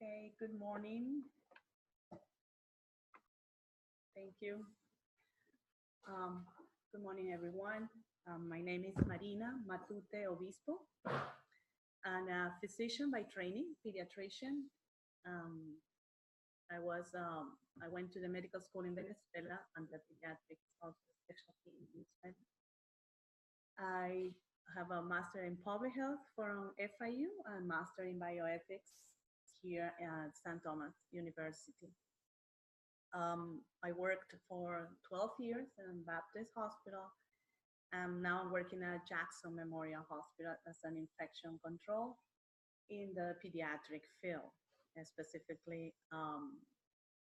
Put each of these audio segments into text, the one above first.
Okay, good morning. Thank you. Good morning, everyone. My name is Marina Matute Obispo. I'm a physician by training, pediatrician. Um, I went to the medical school in Venezuela and the pediatrics of specialty in Spain. I have a master in public health from FIU and master in bioethics here at St. Thomas University. I worked for 12 years in Baptist Hospital. I'm now working at Jackson Memorial Hospital as an infection control in the pediatric field, and specifically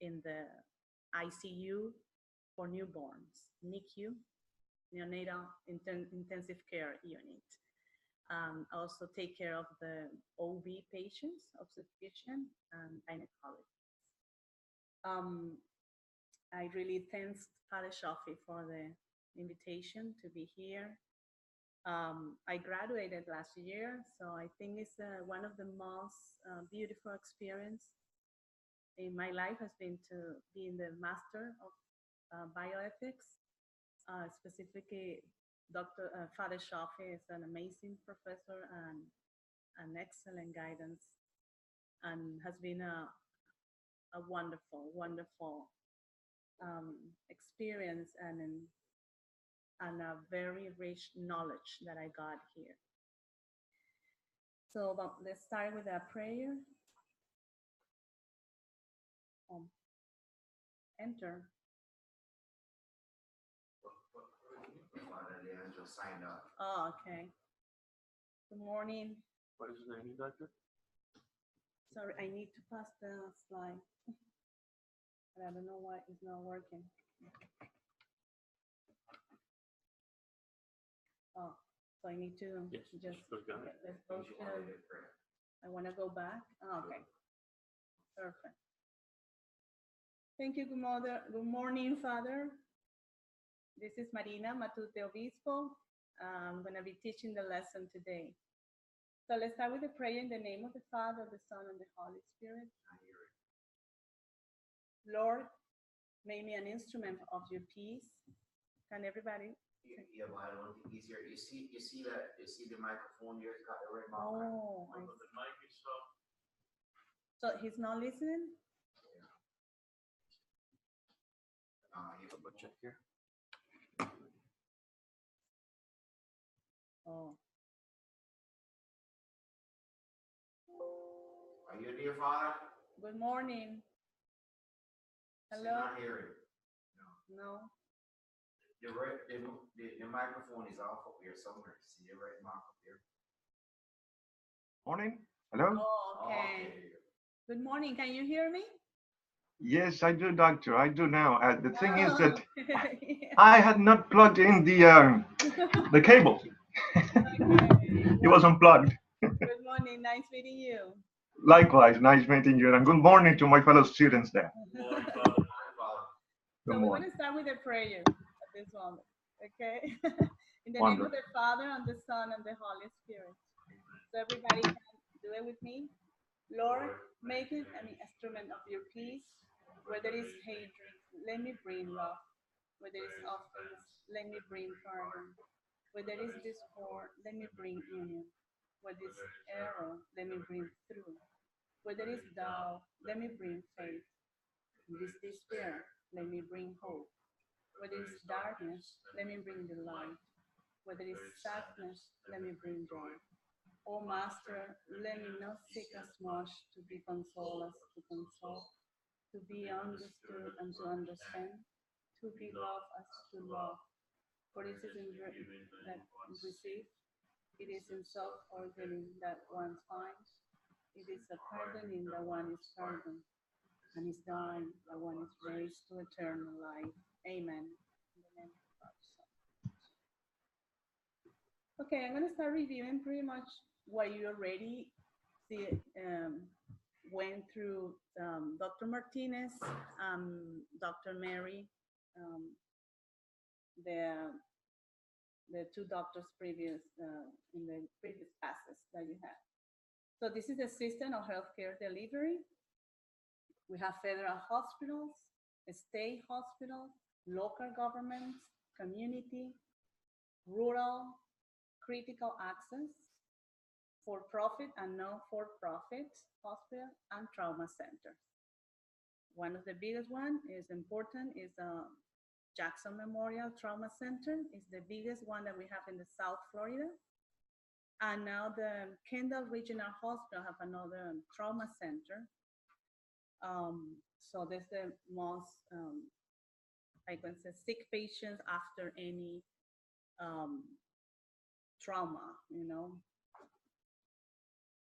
in the ICU for newborns, NICU, neonatal intensive care unit. Also take care of the OB patients, obstetrician and gynecology. I really thank Father Shafi for the invitation to be here. I graduated last year, so I think it's one of the most beautiful experience in my life has been to be in the Master of Bioethics. Specifically, Dr. Father Shafi is an amazing professor and an excellent guidance, and has been a wonderful, wonderful experience and a very rich knowledge that I got here. So let's start with a prayer. Enter. Sign up. Oh, okay. Good morning. What is his name, doctor? Sorry, I need to pass the slide. But I don't know why it's not working. Oh, so I need to Yes, just go down. okay, let's go to. I want to go back. Oh, okay, perfect. Thank you, good morning, Father. This is Marina Matute Obispo. I'm going to be teaching the lesson today. So let's start with the prayer in the name of the Father, the Son, and the Holy Spirit. Lord, make me an instrument of your peace. Can everybody? Yeah, but I don't think easier. You see that? You see the microphone here? It's got the red mark. Oh, The mic is soft. so he's not listening? Double check here. Oh. Are you dear Father? Good morning. Still Hello? not hearing. No. The microphone is off up here somewhere. See the red mark up here. Morning. Hello? Oh, okay. Good morning. Can you hear me? Yes, I do, doctor. I do now. The thing is that Yeah. I had not plugged in the cable. Okay. It was unplugged. Good morning. Nice meeting you. Likewise, nice meeting you, and good morning to my fellow students there. Good morning, Father. So Good we want morning. to start with a prayer at this moment. Okay. In the name of the Father and the Son and the Holy Spirit. So everybody can do it with me. Lord, make it an instrument of your peace. Where there is hatred, let me bring love. Where there is offense, let me bring pardon. Where there is discord, let me bring union. Where there is error, let me bring truth. Where there is doubt, let me bring faith. Where there is despair, let me bring hope. Where there is darkness, let me bring the light. Where there is sadness, let me bring joy. O Master, let me not seek as much to be consoled as to console, to be understood and to understand, to be loved as to love. For it is in that one receive, it is in self-forgetting that one finds, it is a pardoning that one is pardoned, and is dying that one is raised to eternal life. Amen. In the name of God, Son. Okay, I'm going to start reviewing pretty much what you already see, went through. Dr. Martinez, Dr. Mary, the two doctors previous in the previous classes that you had. So this is the system of healthcare delivery. We have federal hospitals, state hospitals, local governments, community, rural, critical access, for-profit and non-for-profit hospital, and trauma centers. One of the biggest one is important is Jackson Memorial Trauma Center. It's the biggest one that we have in the South Florida. And now the Kendall Regional Hospital have another trauma center. So that's the most, I can say, sick patients after any trauma, you know.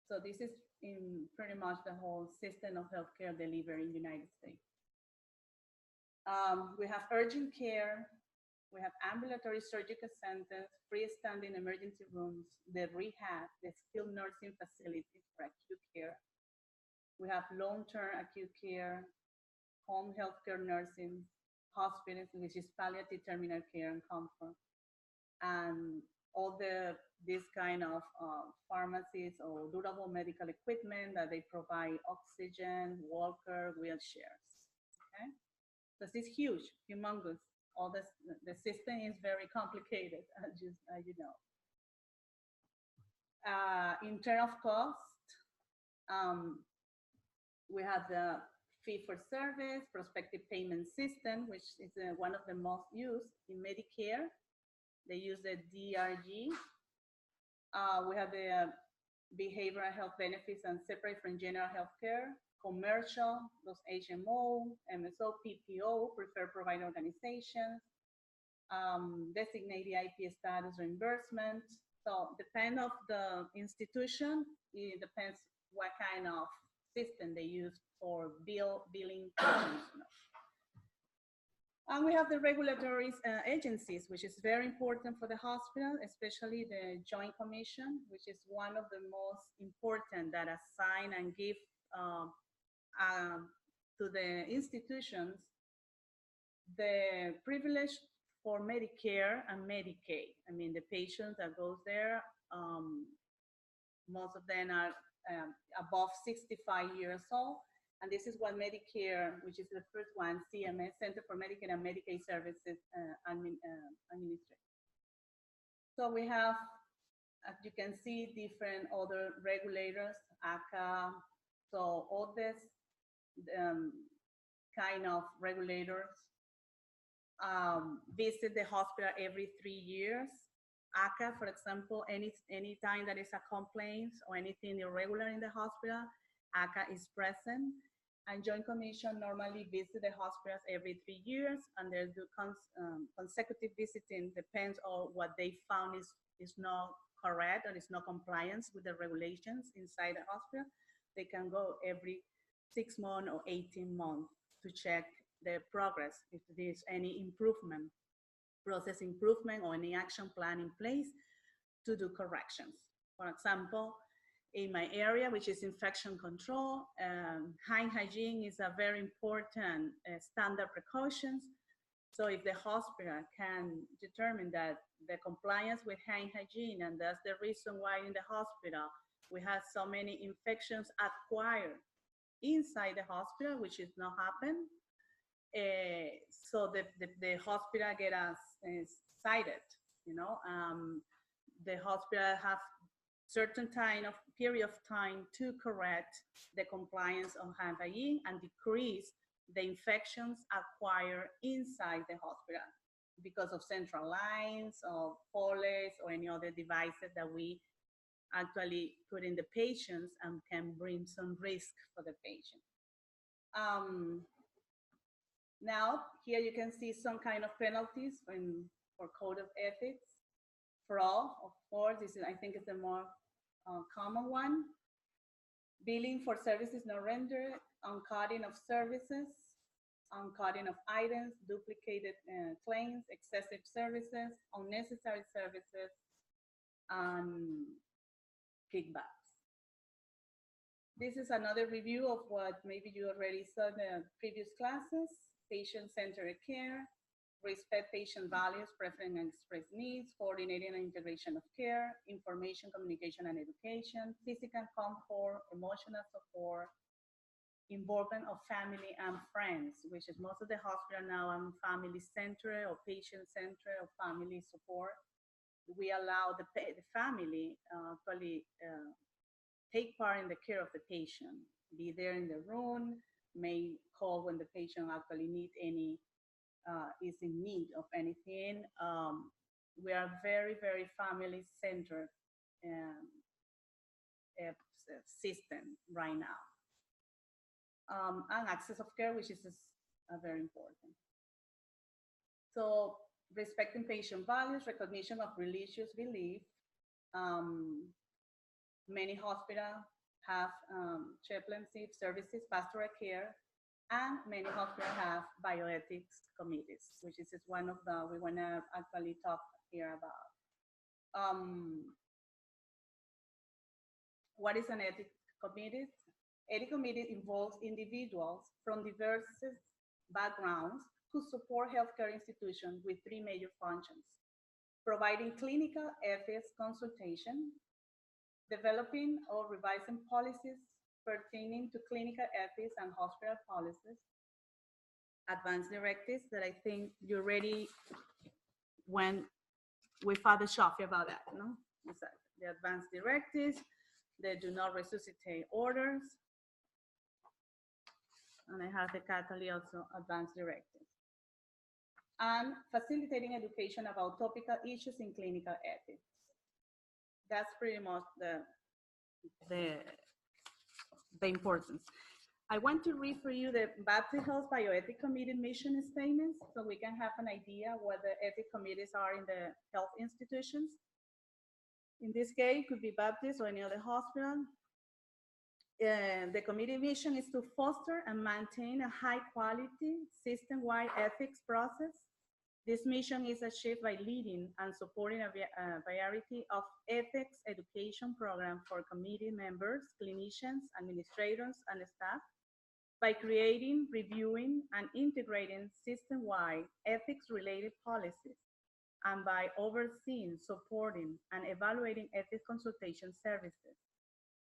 So this is in pretty much the whole system of healthcare delivery in the United States. We have urgent care, we have ambulatory surgical centers, freestanding emergency rooms, the rehab, the skilled nursing facilities for acute care. We have long-term acute care, home healthcare nursing, hospitals, which is palliative terminal care and comfort, and all this kind of pharmacies or durable medical equipment that they provide oxygen, walker, wheelchairs. Okay, so this is huge, humongous. All this, the system is very complicated, as you know. In terms of cost, we have the fee-for-service prospective payment system, which is one of the most used in Medicare. They use the DRG. We have the behavioral health benefits and separate from general health care, commercial, those HMO, MSO, PPO, preferred provider organizations, designated IP status reimbursement. So depend of the institution, it depends what kind of system they use for billing. And we have the regulatory agencies, which is very important for the hospital, especially the Joint Commission, which is one of the most important that assign and give to the institutions the privilege for Medicare and Medicaid. I mean, the patients that goes there, most of them are above 65 years old. And this is what Medicare, which is the first one, CMS, Center for Medicare and Medicaid Services, administrates. So we have, as you can see, different other regulators, ACA. So all this kind of regulators visit the hospital every 3 years. ACA, for example, any time there is a complaint or anything irregular in the hospital, ACA is present. And Joint Commission normally visit the hospitals every 3 years, and there's the consecutive visiting depends on what they found is not correct or is not compliance with the regulations inside the hospital. They can go every 6 months or 18 months to check the progress, if there's any improvement, process improvement, or any action plan in place to do corrections. For example, in my area, which is infection control, hand hygiene is a very important standard precautions. So if the hospital can determine that the compliance with hand hygiene, and that's the reason why in the hospital we have so many infections acquired inside the hospital, which is not happen. So the hospital get us cited, you know. The hospital have certain period of time to correct the compliance of hand hygiene and decrease the infections acquired inside the hospital because of central lines or poles or any other devices that we actually put in the patients and can bring some risk for the patient. Now, here you can see some kind of penalties for code of ethics. Fraud, of course, this is, I think, is the more common one. Billing for services not rendered, uncutting of services, uncutting of items, duplicated claims, excessive services, unnecessary services, and kickbacks. This is another review of what maybe you already saw in the previous classes: patient-centered care, respect patient values, preference and express needs, coordinating and integration of care, information, communication, and education, physical comfort, emotional support, involvement of family and friends, which is most of the hospital now are family centered or patient centered or family support. We allow the family actually take part in the care of the patient, be there in the room, may call when the patient actually need any, is in need of anything. We are very, very family centered um, system right now. And access of care, which is very important. So respecting patient values, recognition of religious belief. Many hospitals have chaplaincy services, pastoral care, and many hospitals have bioethics committees, which is one of the, we want to actually talk here about. What is an ethics committee? Ethics committee involves individuals from diverse backgrounds who support healthcare institutions with three major functions: providing clinical ethics consultation, developing or revising policies pertaining to clinical ethics and hospital policies, advanced directives that I think you already went with Father Shafi about that, no? Exactly. The advanced directives, they do not resuscitate orders, and I have the Catholic also advanced directives. And facilitating education about topical issues in clinical ethics. That's pretty much the importance. I want to read for you the Baptist Health Bioethics Committee mission statements so we can have an idea what the ethics committees are in the health institutions. In this case, it could be Baptist or any other hospital. The committee mission is to foster and maintain a high quality system-wide ethics process. This mission is achieved by leading and supporting a variety of ethics education programs for committee members, clinicians, administrators, and staff, by creating, reviewing, and integrating system-wide ethics-related policies, and by overseeing, supporting, and evaluating ethics consultation services.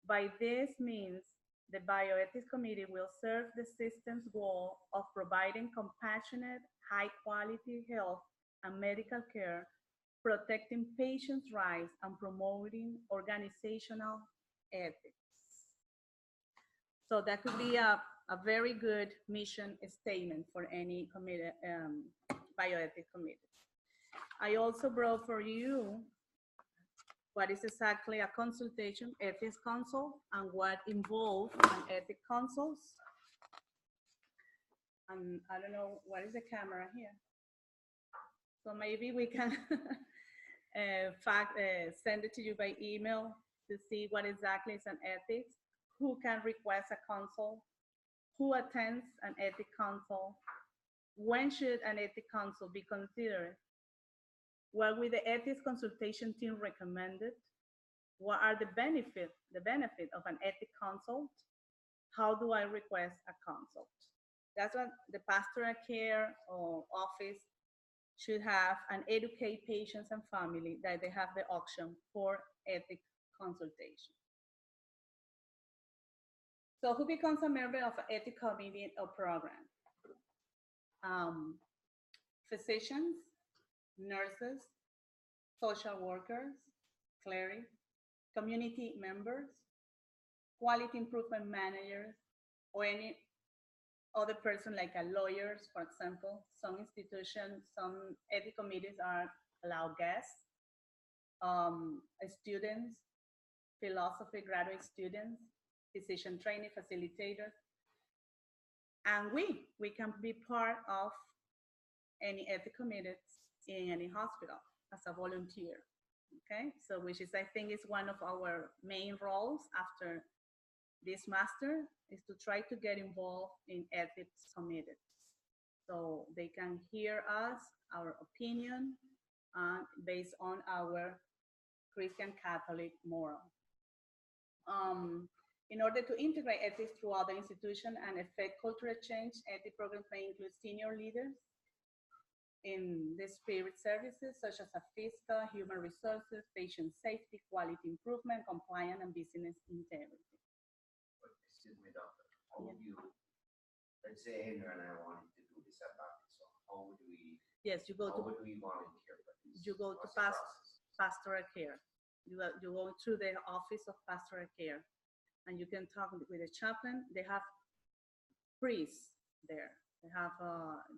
By this means, the Bioethics Committee will serve the system's goal of providing compassionate, high-quality health and medical care, protecting patients' rights, and promoting organizational ethics. So that could be a very good mission statement for any committee, bioethics committee. I also brought for you what is exactly a consultation, ethics consult, and what involves an ethics consults. And I don't know, what is the camera here? So maybe we can send it to you by email to see what exactly is an ethics, who can request a consult, who attends an ethics consult, when should an ethics consult be considered, what will the ethics consultation team recommended, what are the benefit of an ethics consult, how do I request a consult. That's what the pastoral care or office should have, and educate patients and family that they have the option for ethics consultation. So who becomes a member of an ethics committee or program? Physicians, nurses, social workers, clerics, community members, quality improvement managers, or any other person like a lawyers, for example. Some institutions, some ethics committees are allow guests, students, philosophy graduate students, physician training facilitators, and we can be part of any ethics committees in any hospital as a volunteer. Okay, so which is, I think, is one of our main roles after this master, is to try to get involved in ethics committees so they can hear us, our opinion, based on our Christian Catholic moral. In order to integrate ethics throughout the institution and effect cultural change, ethics programs may include senior leaders in the spirit services such as fiscal, human resources, patient safety, quality improvement, compliance, and business integrity. Excuse me, doctor. how would you, let's say Henry and I wanted to do this at Baptist, so how would we, Yes, you go how to would we volunteer for this? you go to What's the process? pastoral care. You go through the office of pastoral care, and you can talk with the chaplain. They have priests there. They have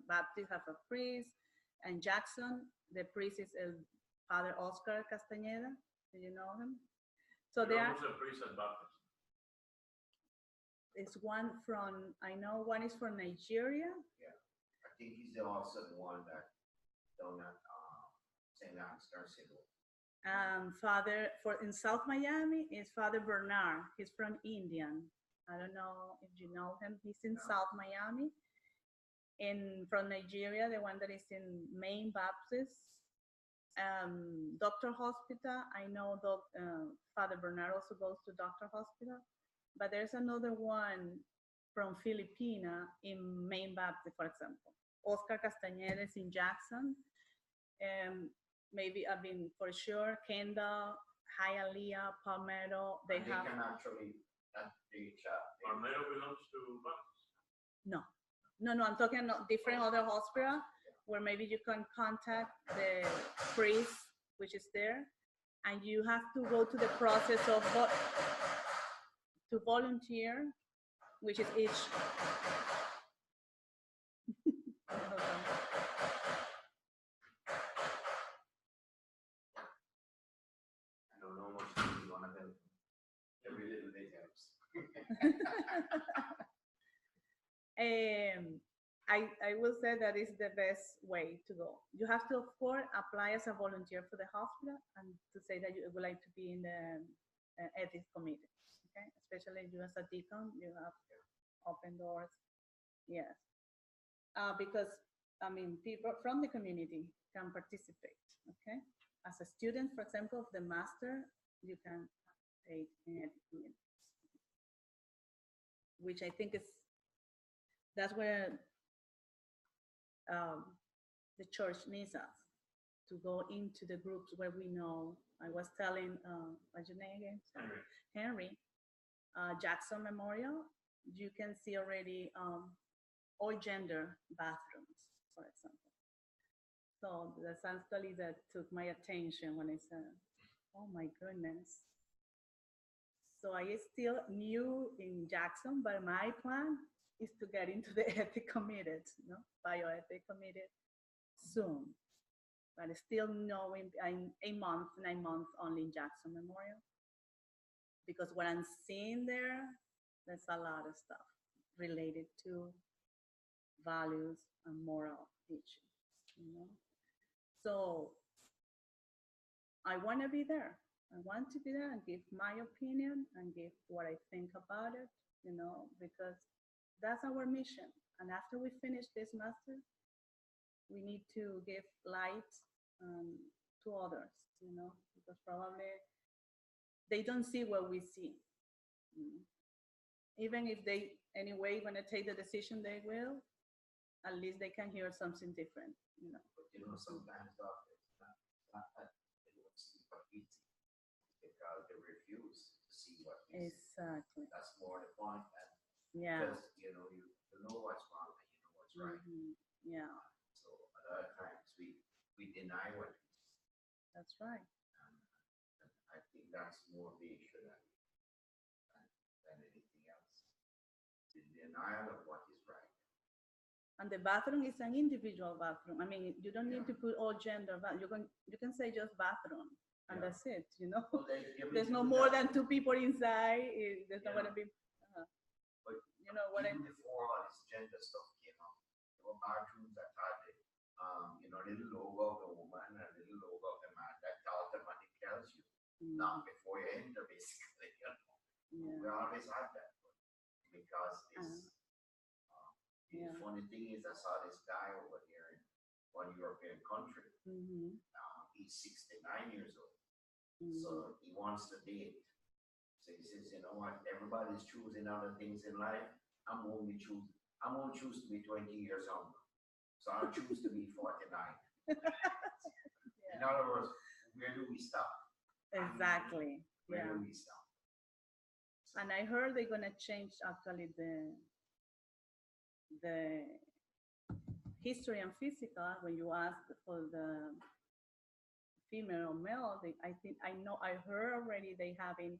Baptist have a priest, and Jackson, the priest is Father Oscar Castañeda. Do you know him? So You there know who's a priest at Baptist? is one from, I know one is from Nigeria. I think he's also the one that down at St. Anne's Nursing Home. Father in South Miami is Father Bernard. He's from Indian. I don't know if you know him. He's in No. South Miami. And from Nigeria, the one that is in Main Baptist, Doctor Hospital. I know Father Bernard also goes to Doctor Hospital, but there's another one from Filipina in Main Baptist, for example. Oscar Castañeda is in Jackson. Maybe I mean for sure Kendall, Hialeah, Palmetto. They And have can actually reach out. Palmetto belongs to Baptist. no. I'm talking about different other hospital where maybe you can contact the priest, which is there, and you have to go to the process of to volunteer, which is each. Hold on. I don't know much you want to help. Every little bit helps. I will say that is the best way to go. You have to, of course, apply as a volunteer for the hospital and to say that you would like to be in the ethics committee. Okay, especially you as a deacon, you have open doors. Yes, because I mean, people from the community can participate. Okay, as a student, for example, of the master, you can take in ethics committee, which I think is that's where the church needs us to go into the groups where we know. I was telling, what's your name again? Henry, Jackson Memorial. You can see already all gender bathrooms, for example. So that's actually that took my attention when I said, oh my goodness. So I is still new in Jackson, but my plan is to get into the ethics committee, bioethics committee soon. But still knowing I'm 9 months only in Jackson Memorial. Because what I'm seeing there, there's a lot of stuff related to values and moral issues, So I want to be there. I want to be there and give my opinion and give what I think about it, because that's our mission. And after we finish this master, we need to give light to others, because probably they don't see what we see. Even if they, anyway, going to take the decision, they will, at least they can hear something different, But sometimes it's not that they don't see what we see, because they refuse to see what we see. Exactly. That's more the point. Yeah. Because you know what's wrong and you know what's right. Yeah. So a lot of times we deny what we see. That's right. And I think that's more the issue than anything else. The denial of what is right. And the bathroom is an individual bathroom. I mean, you don't need to put all gender. You can say just bathroom, and that's it. Well, There's no more than 2 people inside. There's not going to be. But what even before all this gender stuff came out, there were bathrooms that had little logo of the woman and a little logo of the man that automatically tells you not before you enter, basically. We always had that, because this. The funny thing is, I saw this guy over here in one European country. He's 69 years old, so he wants to date. So he says, you know what? Everybody's choosing other things in life. I'm only choose to be 20 years younger. So I'll choose to be 49. In other words, where do we stop? Exactly. Where do we stop? And I heard they're gonna change actually the history and physical when you ask for the female or male. I heard already they having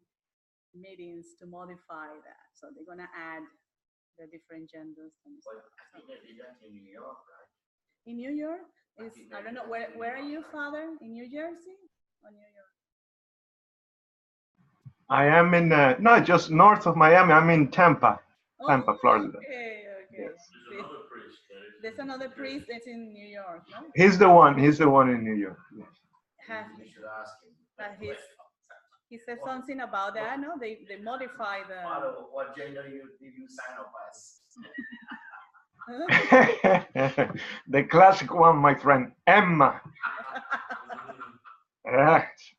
meetings to modify that. So they're gonna add the different genders and But stuff. I think they did that in New York, right? In New York, I is think I they don't know did where that in where are New you, York. father? In New Jersey or New York? I am in no, just north of Miami. I'm in Tampa, Oh, Florida. okay, okay. Yes. There's another priest that is. There's another priest that's in New York, no? He's the one. He's the one in New York. Yes. Has You should ask him. he said something about that, no? They modify the Father, what gender did you sign up as? The classic one, my friend, Emma. Yes.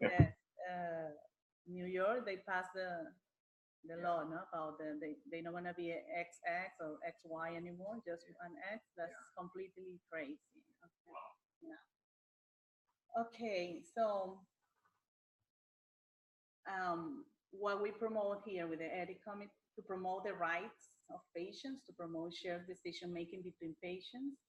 yes, New York, they passed the law, no, about they don't want to be XX or XY anymore, just an X. That's completely crazy. Okay. Yeah. Okay, so what we promote here with the ethic committee to promote the rights of patients, to promote shared decision making between patients,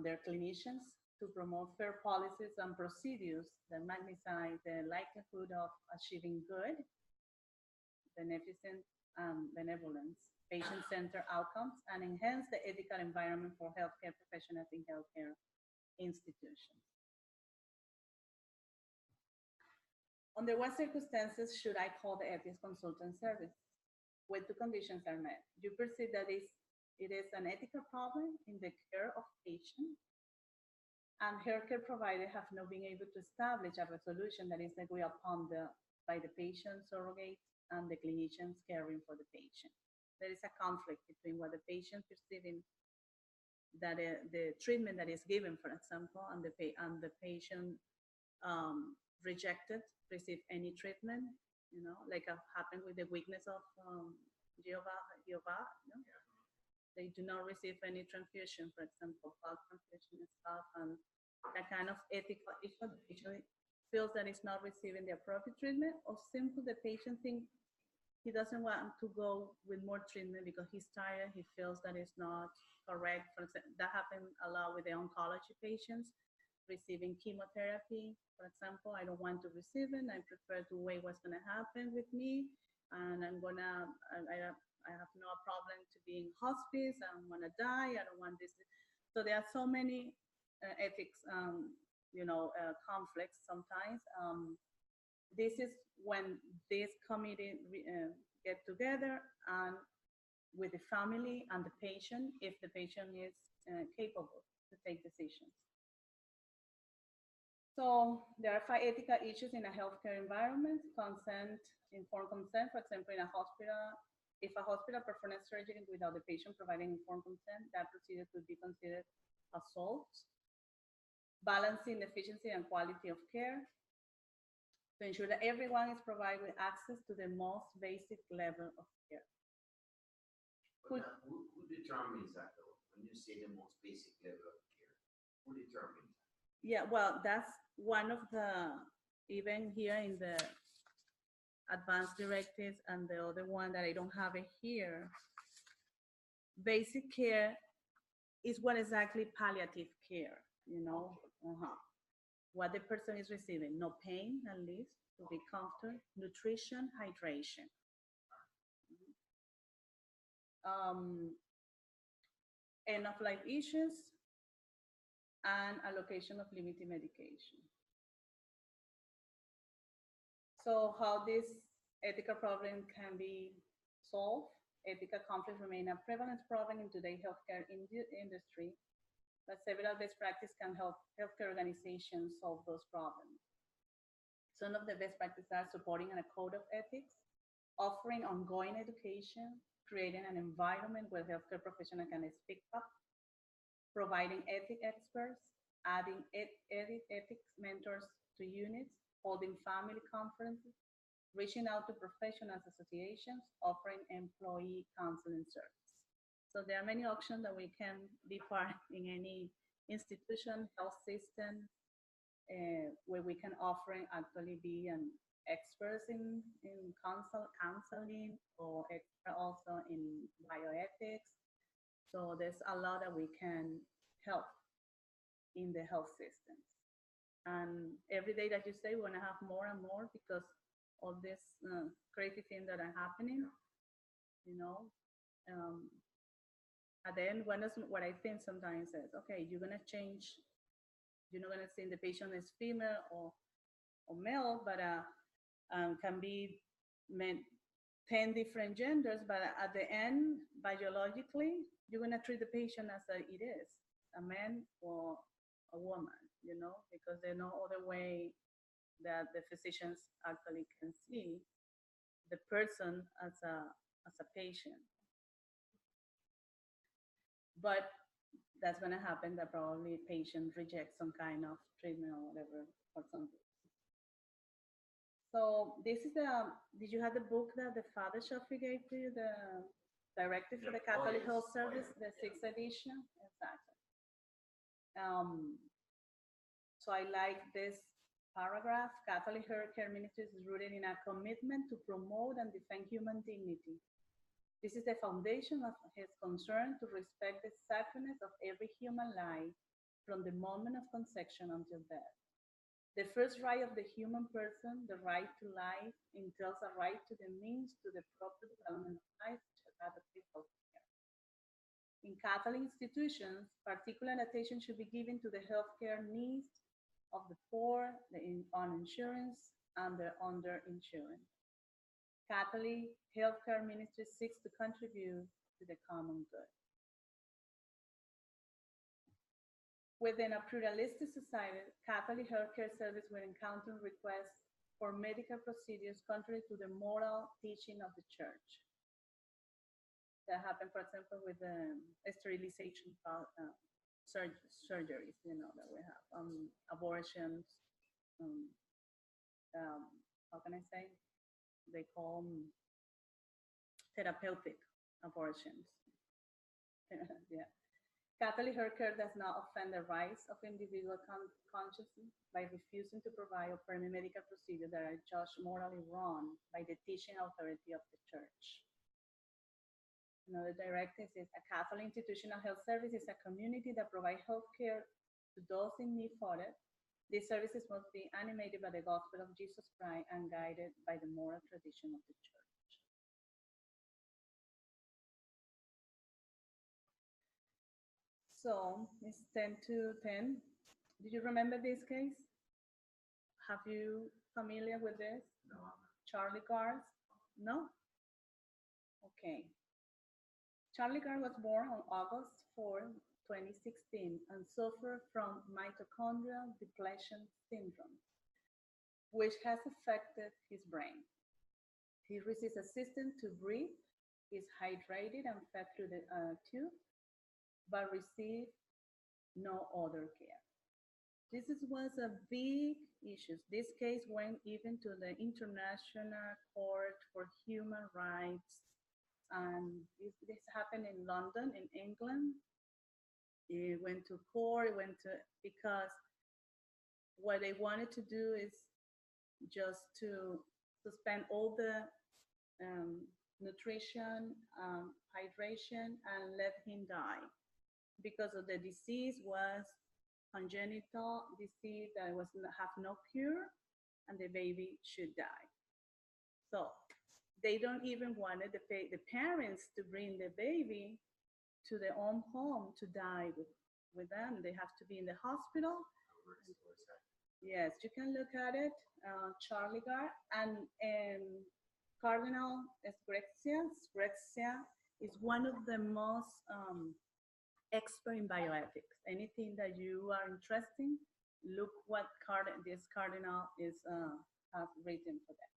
their clinicians, to promote fair policies and procedures that magnify the likelihood of achieving good, beneficent, benevolence, patient-centered outcomes, and enhance the ethical environment for healthcare professionals in healthcare institutions. Under what circumstances should I call the ethics consultant service? When two conditions are met. You perceive that it is an ethical problem in the care of patients, and healthcare providers have not been able to establish a resolution that is agreed upon by the patient surrogate and the clinicians caring for the patient. There is a conflict between what the patient perceiving that the treatment that is given, for example, and the patient rejected, receive any treatment, like happened with the weakness of Jehovah, you know? They do not receive any transfusion, for example, blood transfusion and stuff, and that kind of ethical issue. The patient feels that it's not receiving the appropriate treatment, or simply the patient thinks he doesn't want to go with more treatment because he's tired, he feels that it's not correct. For example, that happened a lot with the oncology patients receiving chemotherapy. For example, I don't want to receive it. I prefer to wait what's going to happen with me. And I have no problem to be in hospice. I don't want to die. I don't want this. So there are so many ethics, conflicts sometimes. This is when this committee get together and with the family and the patient, if the patient is capable to take decisions. So there are 5 ethical issues in a healthcare environment. Consent, informed consent, for example, in a hospital, if a hospital performs surgery without the patient providing informed consent, that procedure could be considered assault. Balancing efficiency and quality of care to ensure that everyone is provided with access to the most basic level of care. Who determines that though? When you say the most basic level of care, who determines that? Yeah, well, that's one of the, even here in the advanced directives, and the other one that I don't have it here. Basic care is what exactly palliative care, what the person is receiving. No pain, at least, to be comfortable, nutrition, hydration. End of life issues, and allocation of limited medication. So how this ethical problem can be solved? Ethical conflicts remain a prevalent problem in today's healthcare industry, but several best practices can help healthcare organizations solve those problems. Some of the best practices are supporting a code of ethics, offering ongoing education, creating an environment where healthcare professionals can speak up, providing ethics experts, adding ethics mentors to units, holding family conferences, reaching out to professionals associations, offering employee counseling service. So there are many options that we can be part in any institution, health system, where we can offer actually be and experts in counseling or expert also in bioethics. So there's a lot that we can help in the health systems. And every day that you say, we want to have more and more because of this crazy things that are happening, you know. At the end, what I think sometimes is, okay, you're going to change, you're not going to say the patient is female or male, but can be 10 different genders, but at the end, biologically, you're going to treat the patient as it is, a man or a woman, you know, because there's no other way that the physicians actually can see the person as a patient. But that's going to happen that probably patient rejects some kind of treatment or whatever or something. So this is did you have the book that the Father Shafi gave to you, the Directive for the Catholic Health Service, the 6th edition? Exactly. So I like this paragraph. Catholic Healthcare Ministries is rooted in a commitment to promote and defend human dignity. This is the foundation of his concern to respect the sacredness of every human life from the moment of conception until death. The first right of the human person, the right to life, entails a right to the means to the proper development of life, such as adoptive health care. In Catholic institutions, particular attention should be given to the healthcare needs of the poor, the uninsurance, and the underinsurance. Catholic Healthcare Ministry seeks to contribute to the common good. Within a pluralistic society, Catholic healthcare service will encounter requests for medical procedures contrary to the moral teaching of the Church. That happened, for example, with the sterilization surgeries, you know, that we have, abortions, how can I say? They call them therapeutic abortions. Yeah. Catholic healthcare does not offend the rights of individual consciousness by refusing to provide or permit medical procedures that are judged morally wrong by the teaching authority of the Church. Another directive is a Catholic institutional health service is a community that provides health care to those in need for it. These services must be animated by the gospel of Jesus Christ and guided by the moral tradition of the Church. So it's 10 to 10. Do you remember this case? Have you familiar with this? No. Charlie Gard? No? Okay. Charlie Gard was born on August 4, 2016 and suffered from mitochondrial depletion syndrome, which has affected his brain. He receives assistance to breathe, is hydrated and fed through the tube, but received no other care. This was a big issue. This case went even to the International Court for Human Rights. And this happened in London, in England. It went to court, because what they wanted to do is just to suspend all the nutrition, hydration, and let him die. Because of the disease was congenital disease that have no cure, and the baby should die. So they don't even want the parents to bring the baby to their own home to die with them. They have to be in the hospital. Yes, you can look at it, Charlie Gard, and Cardinal Sgrexia. Sgrexia is one of the most expert in bioethics. Anything that you are interested in, look what this cardinal has written for that.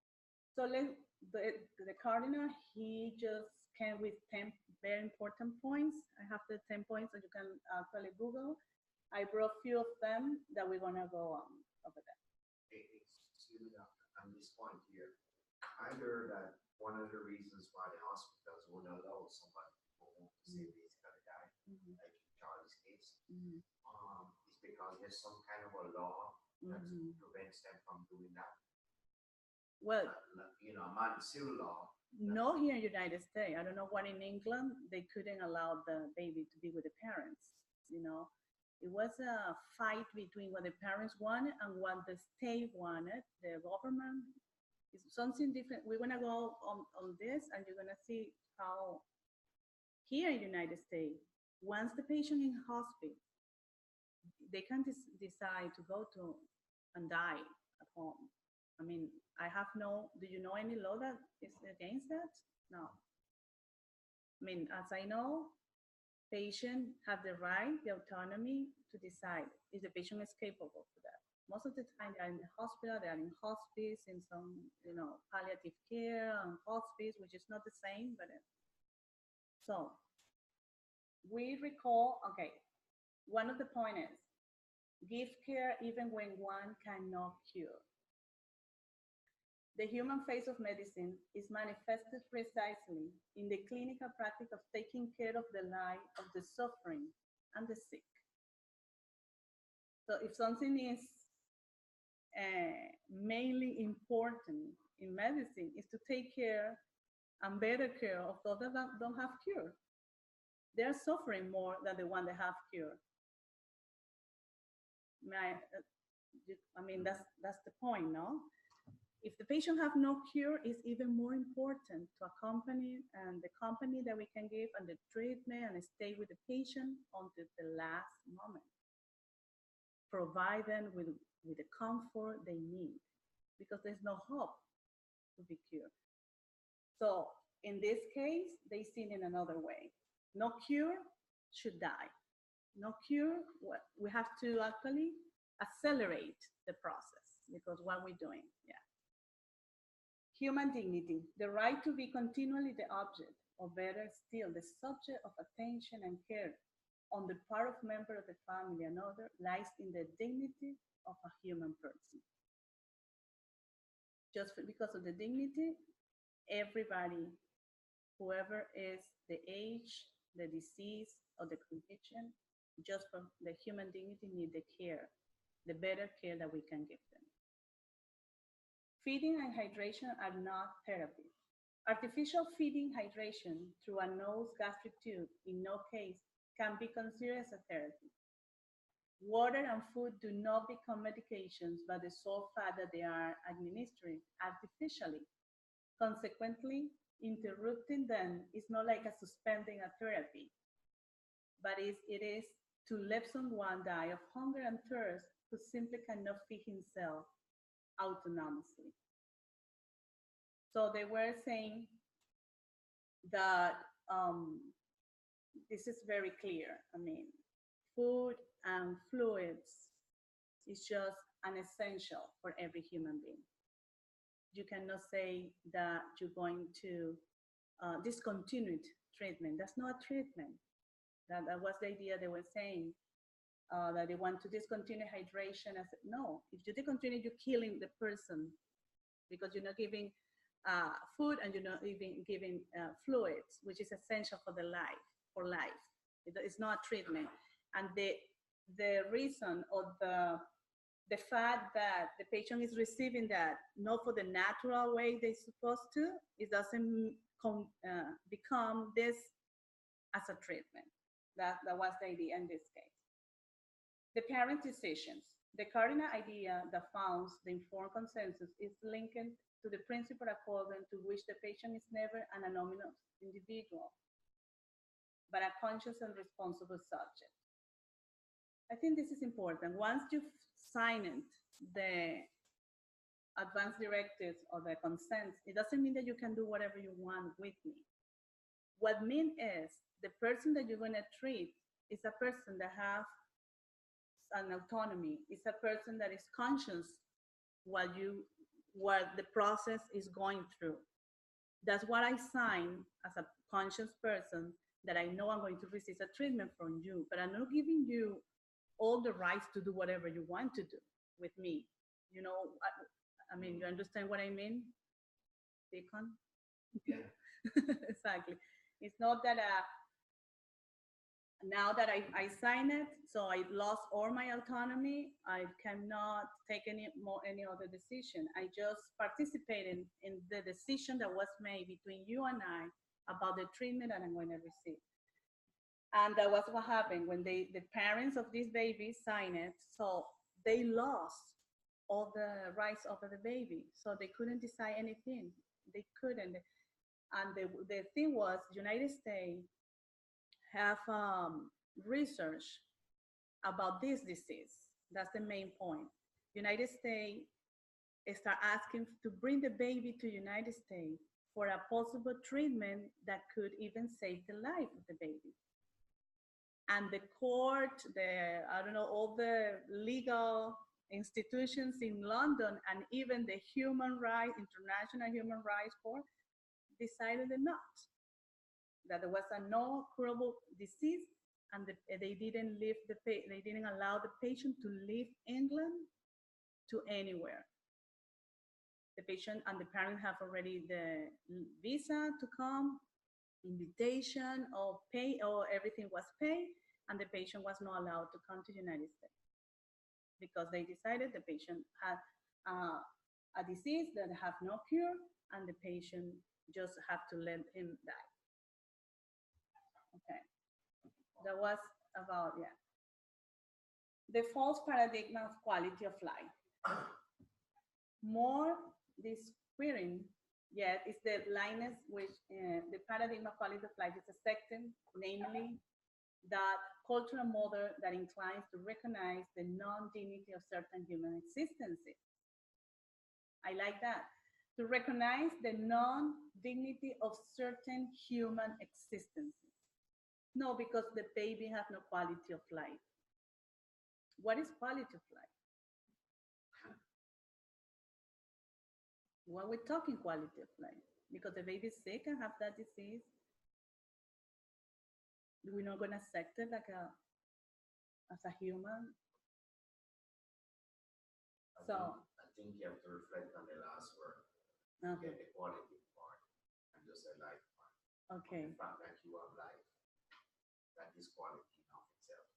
So the cardinal, he just came with 10 very important points. I have the 10 points that you can actually Google. I brought a few of them that we're gonna go on over there. Excuse me, on this point here, I heard that one of the reasons why the hospitals won't allow somebody to say he's gonna die, like in Charlie's case, is because there's some kind of a law that prevents them from doing that. Well, civil law. no, here in the United States. I don't know what in England they couldn't allow the baby to be with the parents. You know, it was a fight between what the parents wanted and what the state wanted. The government is something different. We're gonna go on this, and you're gonna see how here in the United States, once the patient in hospital, they can decide to go to and die at home. I mean, I have no, do you know any law that is against that? No. I mean, as I know, patients have the right, the autonomy to decide if the patient is capable for that. Most of the time they are in the hospital, they are in hospice, in some, palliative care and hospice, which is not the same, but so we recall, okay, one of the points is give care even when one cannot cure. The human face of medicine is manifested precisely in the clinical practice of taking care of the life of the suffering and the sick. So if something is mainly important in medicine, is to take care and better care of those that don't have cure. They're suffering more than the one that have cure. I mean, that's the point, no? If the patient have no cure, it's even more important to accompany and the company that we can give and the treatment and stay with the patient until the last moment. Provide them with the comfort they need because there's no hope to be cured. So in this case, they see it in another way. No cure should die. No cure, we have to actually accelerate the process because what we're doing, yeah. Human dignity, the right to be continually the object, or better still, the subject of attention and care on the part of member of the family and other, lies in the dignity of a human person. Just because of the dignity, everybody, whoever is the age, the disease, or the condition, just for the human dignity, need the care, the better care that we can give them. Feeding and hydration are not therapy. Artificial feeding hydration through a nose gastric tube in no case can be considered as a therapy. Water and food do not become medications by the sole fact that they are administered artificially. Consequently, interrupting them is not like a suspending a therapy, but it is to let someone die of hunger and thirst who simply cannot feed himself autonomously. So they were saying that this is very clear. I mean, food and fluids is just an essential for every human being. You cannot say that you're going to discontinue treatment. That's not treatment. That was the idea they were saying. That they want to discontinue hydration. I said, no, if you discontinue, you're killing the person because you're not giving food and you're not even giving fluids, which is essential for for life. It's not treatment. And the reason or the fact that the patient is receiving that not for the natural way they're supposed to, it doesn't become this as a treatment. That was the idea in this case. The parent decisions. The cardinal idea that founds the informed consensus is linked to the principle according to which the patient is never an anonymous individual, but a conscious and responsible subject. I think this is important. Once you've signed the advanced directives or the consents, it doesn't mean that you can do whatever you want with me. What means is the person that you're going to treat is a person that has an autonomy. It's a person that is conscious what the process is going through. That's what I sign as a conscious person, that I know I'm going to receive a treatment from you, but I'm not giving you all the rights to do whatever you want to do with me. You know, I mean, you understand what I mean, Deacon? Yeah. Exactly. It's not that now that I signed it, so I lost all my autonomy. I cannot take any other decision. I just participated in the decision that was made between you and I about the treatment that I'm going to receive. And that was what happened when the parents of this baby signed it. So they lost all the rights over the baby. So they couldn't decide anything. They couldn't. And the thing was, United States have research about this disease. That's the main point. United States start asking to bring the baby to United States for a possible treatment that could even save the life of the baby. And the court, I don't know, all the legal institutions in London and even the International Human Rights Court decided not, that there was a no curable disease, and they didn't allow the patient to leave England to anywhere. The patient and the parent have already the visa to come, invitation or pay, or everything was paid, and the patient was not allowed to come to the United States because they decided the patient had a disease that have no cure, and the patient just have to let him die. Okay, that was about, yeah. The false paradigm of quality of life. More disquieting yet is the blindness which the paradigm of quality of life is accepting, namely that cultural model that inclines to recognize the non-dignity of certain human existences. I like that. To recognize the non-dignity of certain human existences. No, because the baby has no quality of life. What is quality of life? When we're talking quality of life, because the baby is sick and have that disease, we're not going to accept it like as a human. I think you have to reflect on the last word. Get the quality part and just the life part. Okay. The fact that you have life, that is quality in of itself.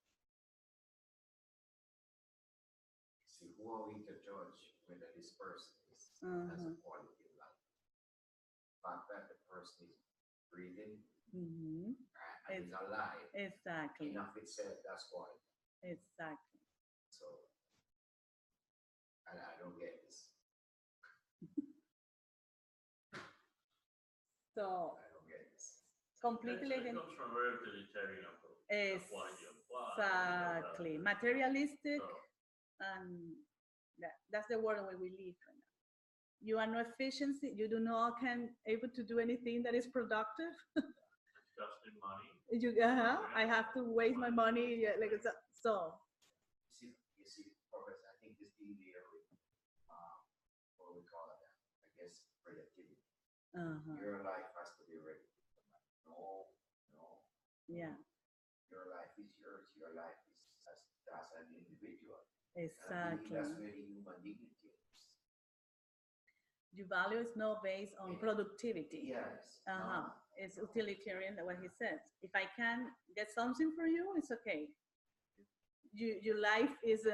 See, who are we to judge whether this person is has a quality of life? The fact that the person is breathing and is alive. Exactly. In of itself, that's quality. Exactly. So, and I don't get this. So, I don't get this. completely. It comes from a very utilitarian approach. Exactly. Materialistic, and that's the world where we live right now. You are no efficiency. You do not can able to do anything that is productive. Just in money. I have to waste my money. Yeah, like so. You see, Professor, I think this thing there with what we call it, I guess, creativity. Your life has to be ready. No. Yeah. Your life is yours. Your life is as an individual. Exactly. That's where the human dignity is. Your value is not based on productivity. Yes. It's utilitarian, what he said. If I can get something for you, it's okay. Your life is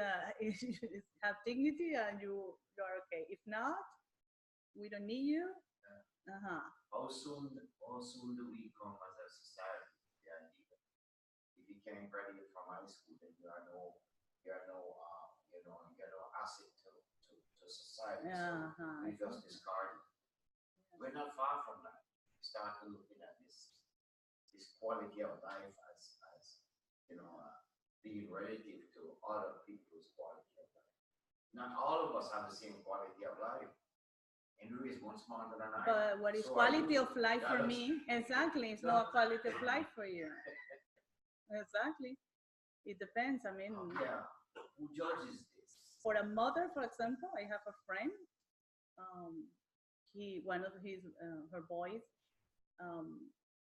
have dignity, and you are okay. If not, we don't need you. How soon do we come as a society? Yeah, if you can't graduate from high school, then you are no asset to society. So we just discard it. We're not far from that. We start looking at this quality of life as being relative to other people's quality of life. Not all of us have the same quality of life. Andrew is much smarter than I am. But what is quality of life for me? Exactly, it's not a quality of life for you. Exactly. It depends. I mean, yeah. Who judges this? For a mother, for example, I have a friend. One of her boys,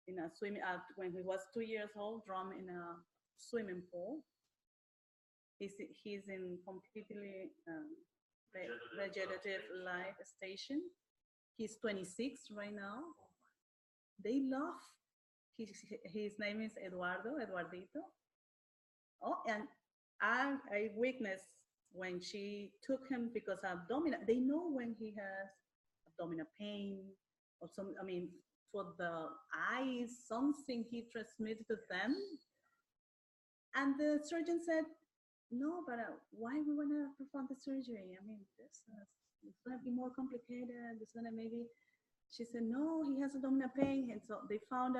in a swimming when he was 2 years old, drowned in a swimming pool. He's in completely regenerative life station. He's 26 right now. They love his name is Eduardito. Oh, and I witnessed when she took him because abdominal. They know when he has abdominal pain or some. I mean, for the eyes, something he transmitted to them. And the surgeon said, "No, but why we wanna perform the surgery? I mean, it's gonna be more complicated. It's gonna maybe." She said, "No, he has abdominal pain," and so they found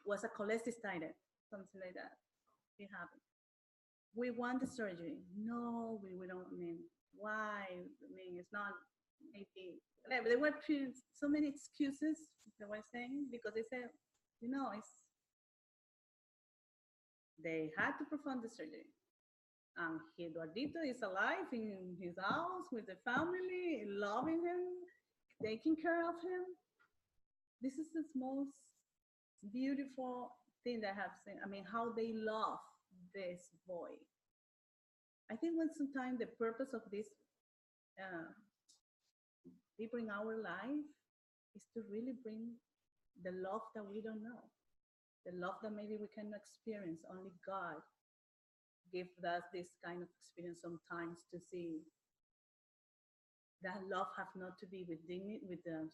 was a cholecystitis, something like that. It happened. We want the surgery. No, we don't. I mean, why? I mean, it's not maybe. Whatever. There were so many excuses they were saying because they said, it's they had to perform the surgery. And Eduardito is alive in his house with the family, loving him, taking care of him. This is the most beautiful thing that I have seen. I mean, how they love this boy. I think when sometimes the purpose of this people in our life is to really bring the love that we don't know, the love that maybe we cannot experience. Only God gives us this kind of experience sometimes to see that love has not to be with dignity, with the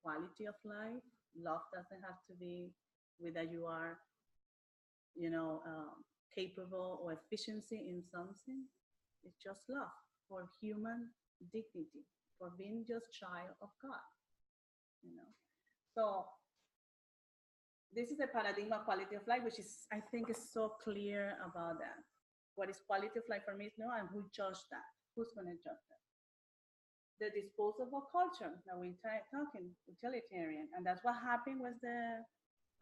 quality of life. Love doesn't have to be with that you are, capable or efficiency in something. It's just love for human dignity, for being just child of God. So this is the paradigm of quality of life, which is, I think, is so clear about that. What is quality of life for me is no, and who judge that? Who's going to judge that? The disposable culture that we're talking, utilitarian, and that's what happened with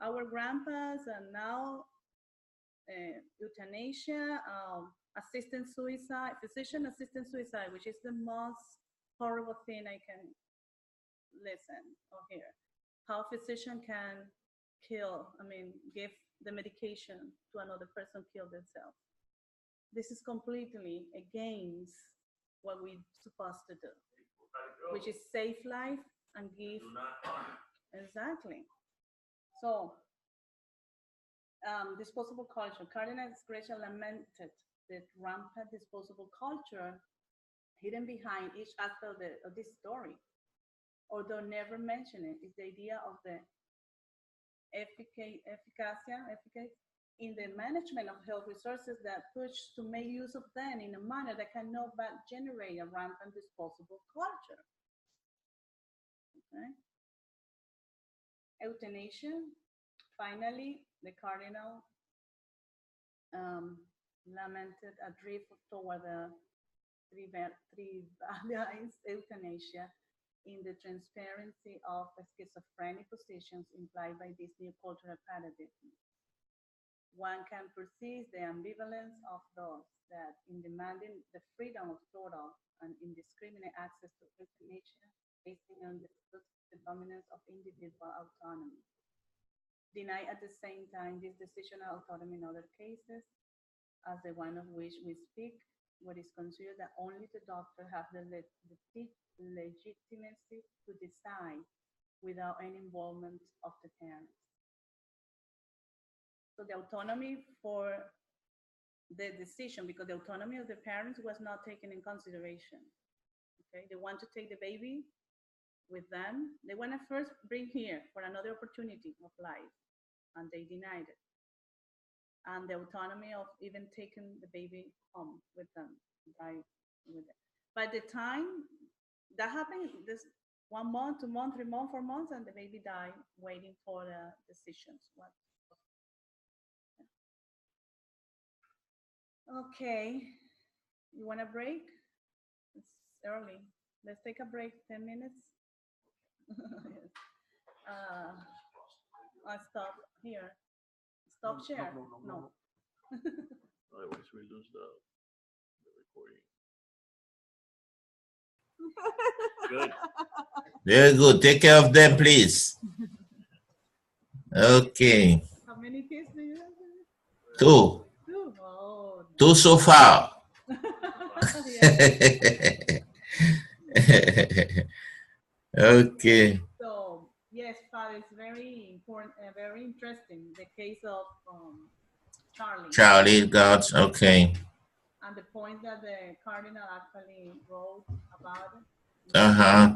our grandpas, and now euthanasia, assisted suicide, physician-assisted suicide, which is the most horrible thing I can listen or hear. How a physician can give the medication to another person, kill themselves. This is completely against what we're supposed to do, which is save life and give. Exactly. So, disposable culture. Cardinal Gresham lamented the rampant disposable culture hidden behind each aspect of this story, although never mentioned it, is the idea of the efficacy in the management of health resources that push to make use of them in a manner that cannot but generate a rampant disposable culture. Okay. Euthanasia. Finally, the cardinal lamented a drift toward the trivialized euthanasia in the transparency of schizophrenic positions implied by this new cultural paradigm. One can perceive the ambivalence of those that, in demanding the freedom of total and indiscriminate access to euthanasia, basing on the dominance of individual autonomy, deny at the same time this decisional autonomy in other cases, as the one of which we speak, what is considered that only the doctor has the legitimacy to decide without any involvement of the parents. So the autonomy for the decision, because the autonomy of the parents was not taken in consideration. Okay, they want to take the baby with them. They want to first bring here for another opportunity of life, and they denied it. And the autonomy of even taking the baby home with them, died with it. By the time that happened, this 1 month, 2 months, 3 months, 4 months, and the baby died waiting for the decisions. Okay, you want a break? It's early. Let's take a break, 10 minutes. I'll stop here. Stop share? No. Otherwise, we lose the recording. Good. Very good. Take care of them, please. Okay. How many kids do you have? 2. 2. Oh, 2 so far. yeah. Okay. So, yeah. Yes, Father, it's very important, very interesting. The case of Charlie. Charlie Gotts, okay. And the point that the cardinal actually wrote about it. Uh-huh.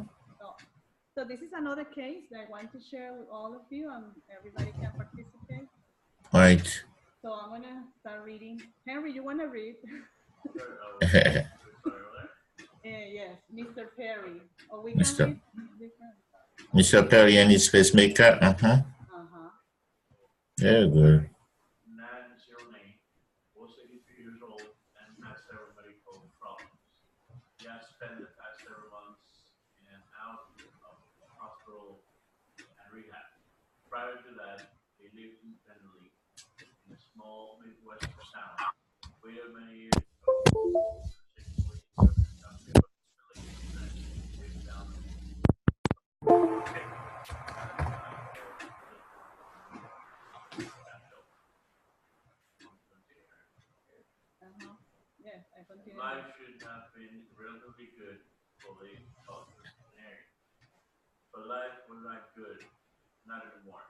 So this is another case that I want to share with all of you, and everybody can participate. Right. So I'm gonna start reading. Henry, you wanna read? Yes, Mr. Perry. Or we can read different. Mr. Perry and his pacemaker. Uh-huh. Very good. Nan Zilney was 83 years old and had several medical problems. He has spent the past several months in and out of hospital and rehab. Prior to that, he lived independently in a small Midwestern town. Waited many years ago, particularly in the village that lived down the Yes, I continue. Life should have been relatively good for the octogenarian. But life was not good, not anymore.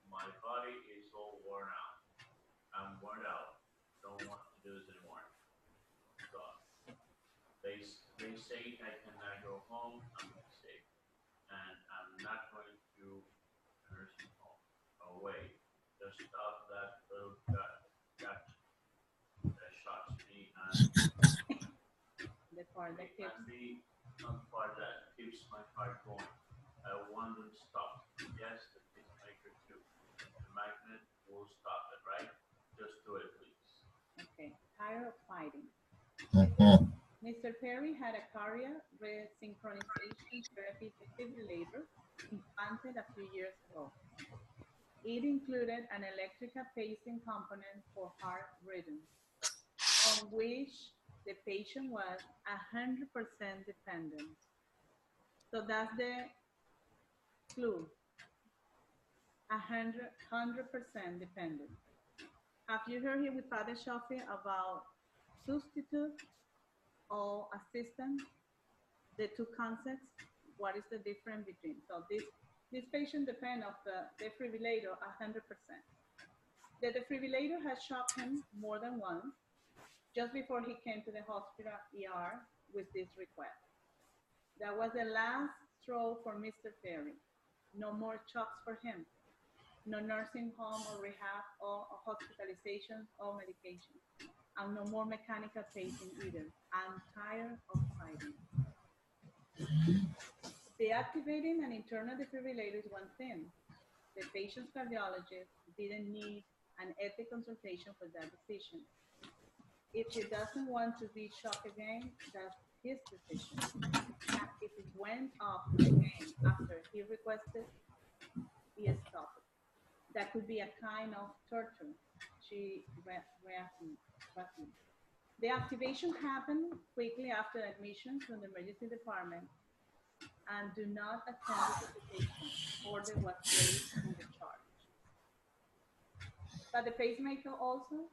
My body is all worn out. I'm worn out. Don't want to do this anymore. God. They say I cannot go home. I'm sick. And I'm not going to a nursing home. Away. Just stop that little gut that shocks me and The part that keeps the part that keeps my heart going. I want them to stop. Yes, the pacemaker too. The magnet will stop it, right? Just do it, please. okay. Tired of fighting. Mm-hmm. Mr. Perry had a cardiac resynchronization therapy defibrillator implanted a few years ago. It included an electrical pacing component for heart rhythm, on which the patient was 100% dependent. So that's the clue. 100% dependent. Have you heard here with Father Shafi about substitute or assistant? The two concepts. What is the difference between? So this patient depends on the defibrillator 100%. The defibrillator has shocked him more than once just before he came to the hospital ER with this request. That was the last straw for Mr. Perry. No more shocks for him. No nursing home or rehab or hospitalization or medication. And no more mechanical pacing either. I'm tired of fighting. Deactivating an internal defibrillator is one thing. The patient's cardiologist didn't need an ethics consultation for that decision. If he doesn't want to be shocked again, that's his decision. And if it went off again after he requested, he stopped it. That could be a kind of torture. She reassumed. The activation happened quickly after admission to the emergency department, and do not attend resuscitation. Order was placed on the charge. But the pacemaker also,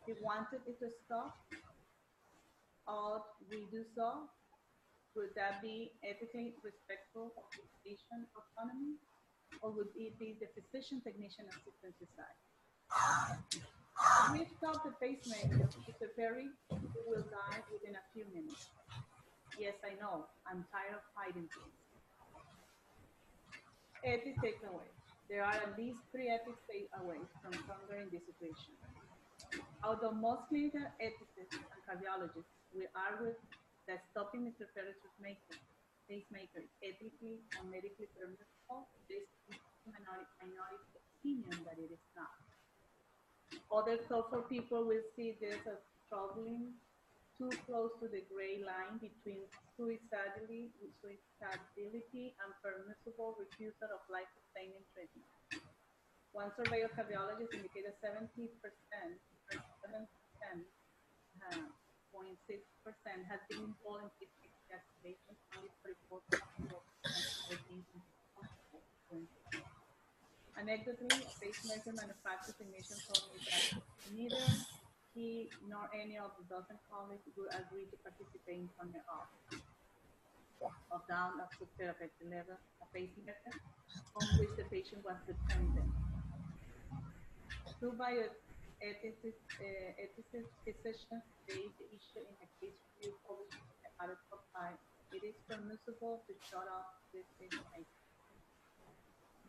he wanted it to stop. Ought we do so? Would that be ethically respectful of the patient autonomy? Or would it be the physician technician assistant decide? If we stop the pacemaker, Mr. Perry will die within a few minutes. Yes, I know. I'm tired of fighting things. Ethics takeaway. There are at least 3 ethics takeaways from Congress in this situation. Although most clinical ethicists and cardiologists will argue that stopping Mr. Perry's pacemaker is ethically and medically permissible, there is a minority opinion that it is not. Other thoughtful people will see this as troubling, too close to the gray line between suicidality and permissible refusal of life-sustaining treatment. One survey of cardiologists indicated 70%, 0.6% has been involved in pacemaker activation, only 34% being responsible. Anecdotally, a pacemaker manufacturer technician told me that neither he nor any of the dozen colleagues would agree to participate in turning off. of down of subtherapeutic level, a pacemaker, on which the patient was dependent. Two bioethicists physicians raised the issue in a case review published in the article 5. It is permissible to shut off this pacemaker.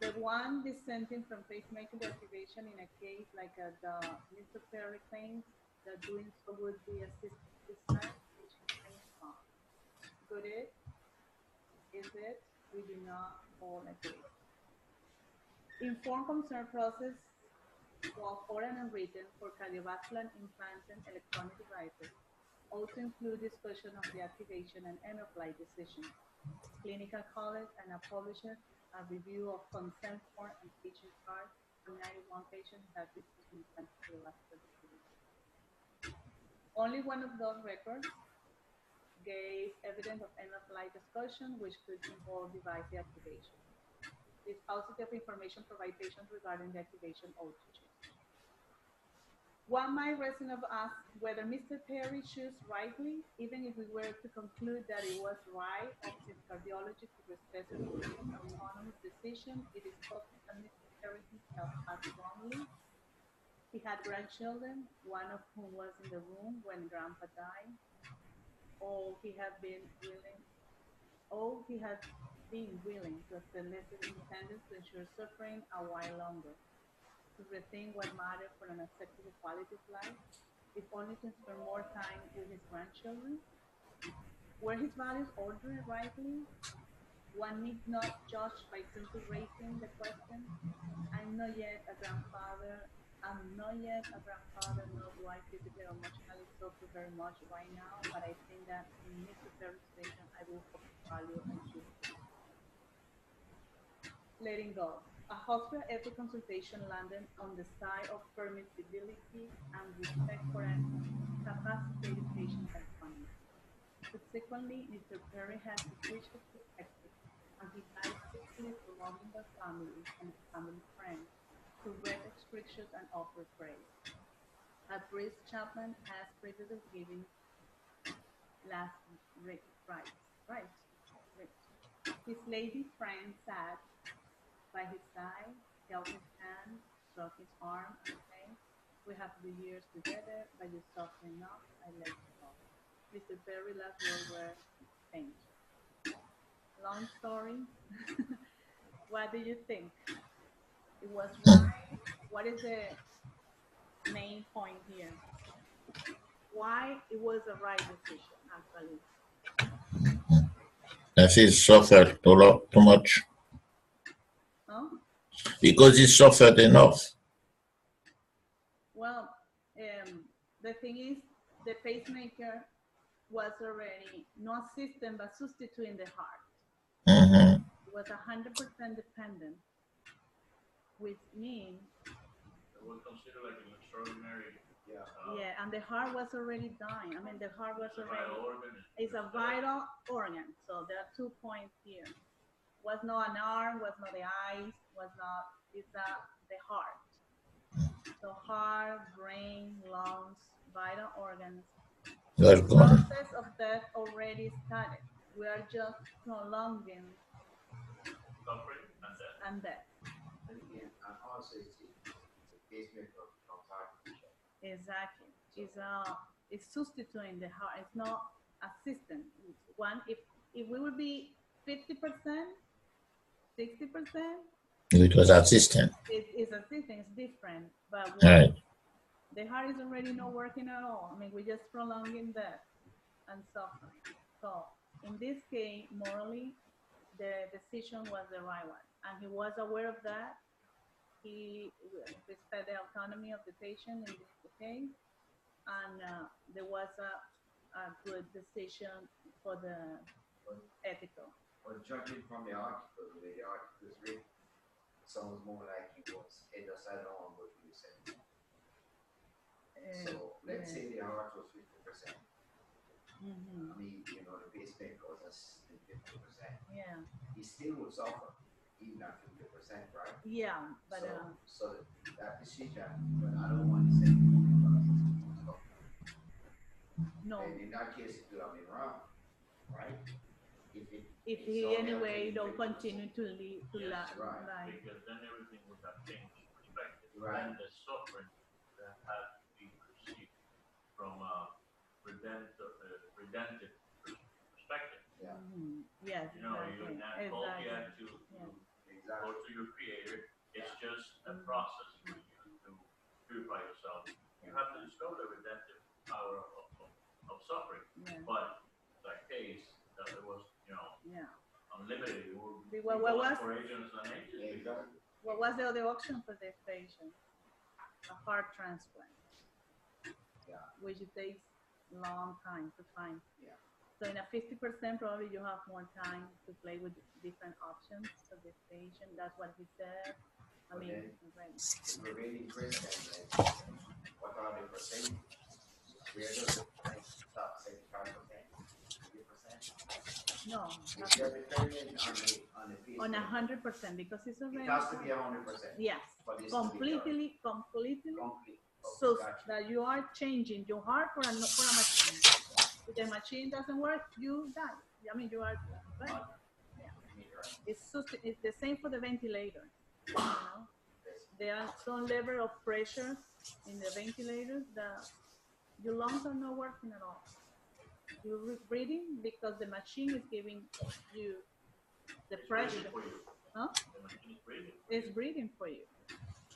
The one dissenting from pacemaker deactivation in a case like the Mr. Perry claims that doing so would be assisted suicide, which is wrong. Good it? Is it? We do not all agree. Informed consent process, both oral and written, for cardiovascular implants and electronic devices also include discussion of deactivation and end-of-life decisions. Clinical college and a publisher a review of consent form and patient cards for 91 patients that received implant cardiovascular disease. Only one of those records gave evidence of end-of-life discussion, which could involve device deactivation. This positive information provides patients regarding the activation of teaching. One might reason of ask whether Mr. Perry chose rightly, even if we were to conclude that it was right of his cardiologist to respect his autonomous decision. It is possible that Mr. Perry himself acted wrongly. He had grandchildren, one of whom was in the room when Grandpa died. He had been willing to accept lesser independence to ensure suffering a while longer, to rethink what mattered for an acceptable quality of life, if only to spend more time with his grandchildren. Were his values ordered rightly? One need not judge by simply raising the question. I'm not yet a grandfather, nor do I physically or emotionally suffer very much right now, but I think that in Mr. Perry's situation, I will hope to value and choose. Letting go. A hospital ethics consultation landed on the side of permissibility and respect for an incapacitated patient's autonomy. Subsequently, Mr. Perry had to switch his perspective, and he died peacefully for loving the family and family friends, who read scriptures and offered praise. A priest chaplain has previously given last rites. His lady friend sat by his side, held his hand, stroked his arm, and said, "We have the years together, but you suffer enough, I let you go." Mr. Perry last words were changed. Long story. What do you think? It was right? What is the main point here? Why it was a right decision, actually? As he suffered too much. Huh? Because he suffered enough. Well, the thing is, the pacemaker was already not system but substituting the heart. Mm-hmm. It was 100% dependent, which means it was considered like an extraordinary. Yeah, and the heart was already dying. I mean, the heart was already. It's a vital organ. So there are 2 points here. Was not an arm, was not the eyes, was not. It's the heart. So heart, brain, lungs, vital organs. The process of death already started. We are just prolonging suffering and death. And also it's the pacemaker becomes artificial. Exactly. It's substituting the heart. It's not a system. One, if we would be 50%, 60%. It was assistant. It's a system. It's different. But right. The heart is already not working at all. I mean, we're just prolonging death and suffering. So in this case, morally, the decision was the right one, and he was aware of that. He respected the autonomy of the patient in this case, and there was a good decision for the ethical. Well, judging from the article, the way the article is written, it sounds more like he was either side on what you said. So let's say the heart was 50%. I mean, the pacemaker was assisting 50%. Yeah. He still would suffer, even at 50%, right? Yeah, but so that decision, but I don't want to say because no. and in that case, it could have been wrong, right? If it if he anyway don't continue to live to Yes, lie. because then everything would have changed perspective. Right. Then the suffering that had to be perceived from a redemptive perspective. Yeah. Yes, You know, exactly. you not Exactly. told you had to Exactly. go to your creator. It's just a Mhm. process for you to purify yourself. You have to discover the redemptive power of suffering. Yeah. But that case, that it was, Yeah. unlimited. It would be What going was for ages and ages. Exactly. what was the other option for this patient? A heart transplant. Yeah. Which it takes long time to find. Yeah. So in a 50%, probably you have more time to play with different options for this patient. That's what he said. I But mean, then, right. if we're really Christian, then what are the percentages? Where does the percent stop? 75%? 80%? No, If you're dependent on the patient, on 100% because it's it already. has to be 100%. Yes, For this to be done. completely. Complete. So Okay, gotcha. that you are changing your heart for a machine. If the machine doesn't work, you die. I mean, you are right. Yeah. It's the same for the ventilator. You know, there are some level of pressure in the ventilators that your lungs are not working at all. You're breathing because the machine is giving you the pressure. Huh? The machine is breathing. It's breathing for you.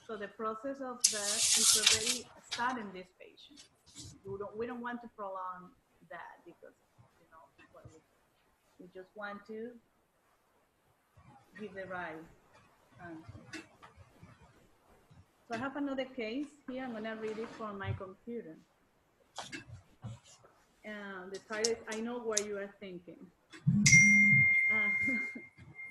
So the process of death is already starting this patient. We don't want to prolong that because, we just want to give the right answer. So I have another case here. I'm going to read it from my computer. And the title is, I Know What You Are Thinking.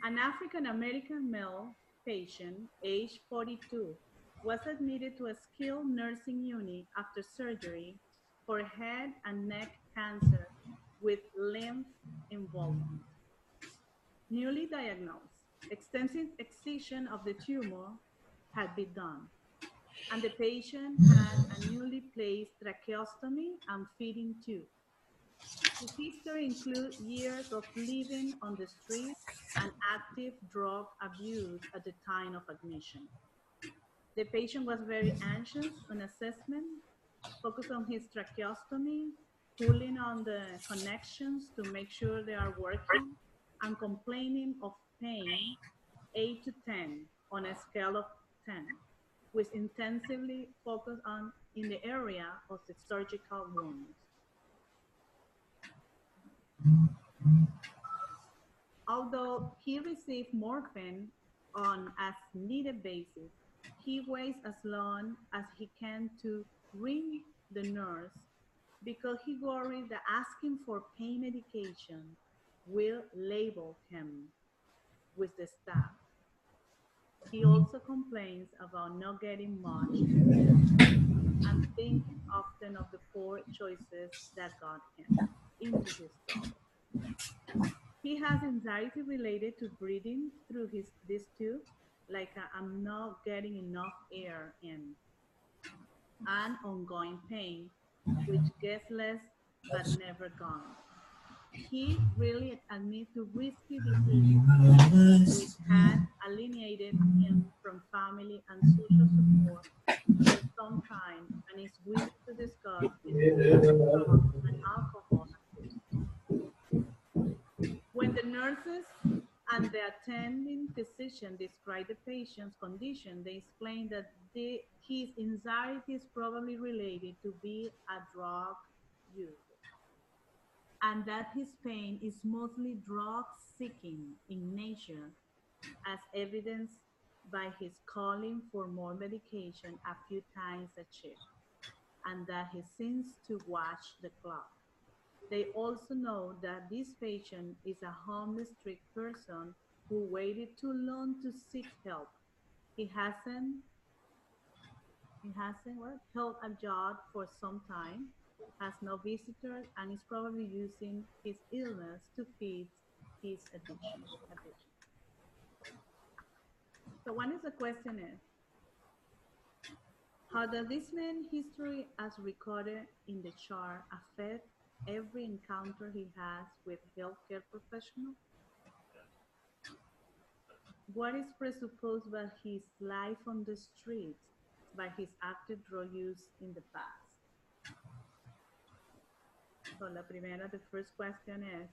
An African-American male patient, age 42, was admitted to a skilled nursing unit after surgery for head and neck cancer with lymph involvement. Newly diagnosed, extensive excision of the tumor had been done, and the patient had a newly placed tracheostomy and feeding tube. His history includes years of living on the street and active drug abuse at the time of admission. The patient was very anxious on assessment, focused on his tracheostomy, pulling on the connections to make sure they are working, and complaining of pain 8 to 10 on a scale of 10, with intensively focused on in the area of the surgical wounds. Although he received morphine on as needed basis, he waits as long as he can to ring the nurse because he worries that asking for pain medication will label him with the staff. He also complains about not getting much and thinks often of the poor choices that got him into his trouble. He has anxiety related to breathing through this tube, like I'm not getting enough air in, and ongoing pain, which gets less but never gone. He really admits to risky behavior, which had alienated him from family and social support for some time, and is willing to discuss his drugs and alcohol abuse. When the nurses and the attending physician describe the patient's condition, they explain that his anxiety is probably related to being a drug user, and that his pain is mostly drug-seeking in nature, as evidenced by his calling for more medication a few times a shift, and that he seems to watch the clock. They also know that this patient is a homeless street person who waited too long to seek help. He hasn't held a job for some time, has no visitors, and is probably using his illness to feed his addiction. So one is the question is, how does this man's history as recorded in the chart affect every encounter he has with healthcare professionals? What is presupposed by his life on the street, by his active drug use in the past? So the first question is,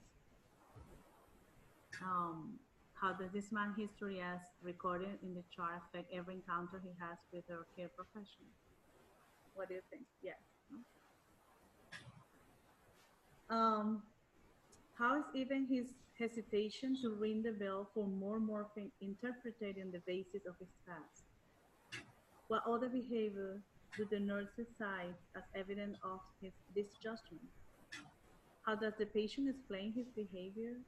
how does this man's history as recorded in the chart affect every encounter he has with our care professional? What do you think? Yes. No? How is even his hesitation to ring the bell for more morphine interpreted in the basis of his past? What other behavior do the nurses cite as evidence of this judgment? How does the patient explain his behavior?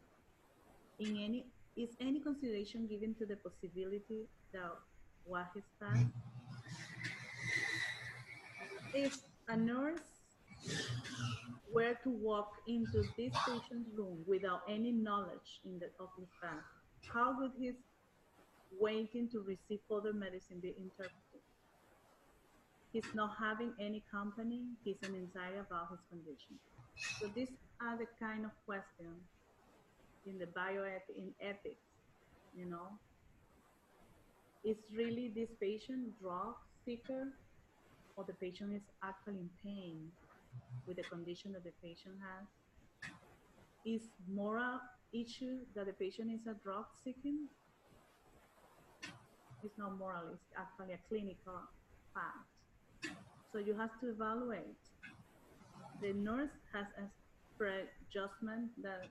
Is any consideration given to the possibility that what his past? If a nurse were to walk into this patient's room without any knowledge of his past, how would his waiting to receive further medicine be interpreted? He's not having any company, he's an anxiety about his condition. So these are the kind of questions in the in ethics, you know. Is really this patient drug seeker, or the patient is actually in pain with the condition that the patient has? Is moral issue that the patient is a drug seeking? It's not moral, it's actually a clinical fact. So you have to evaluate. The nurse has a prejudgment that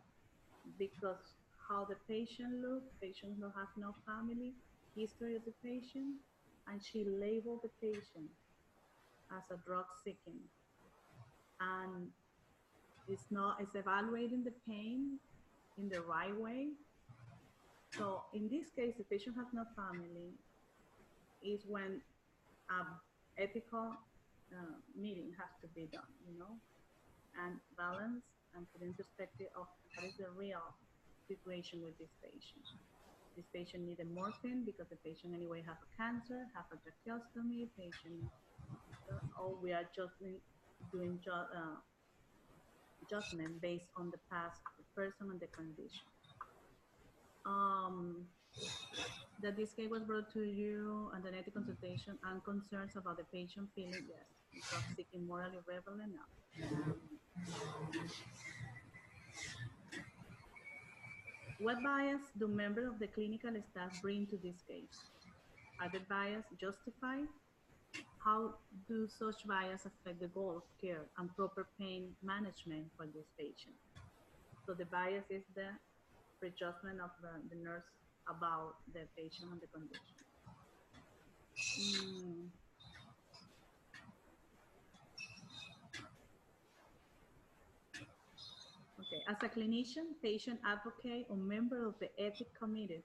because how the patient looks, patient who has no family history of the patient, and she labeled the patient as a drug seeking, and it's evaluating the pain in the right way. So in this case, the patient has no family, is when ethical meeting has to be done, you know, and balance and put in perspective of what is the real situation with this patient. This patient needed morphine because the patient anyway has a cancer, has a tracheostomy, patient, or we are just doing judgment based on the past, the person and the condition. That this case was brought to you under an ethical consultation and concerns about the patient feeling, yes, drug seeking, morally relevant, no. What bias do members of the clinical staff bring to this case? Are the bias justified? How do such bias affect the goal of care and proper pain management for this patient? So the bias is the prejudgment of the nurse about the patient and the condition. Okay, as a clinician, patient advocate, or member of the ethics committee,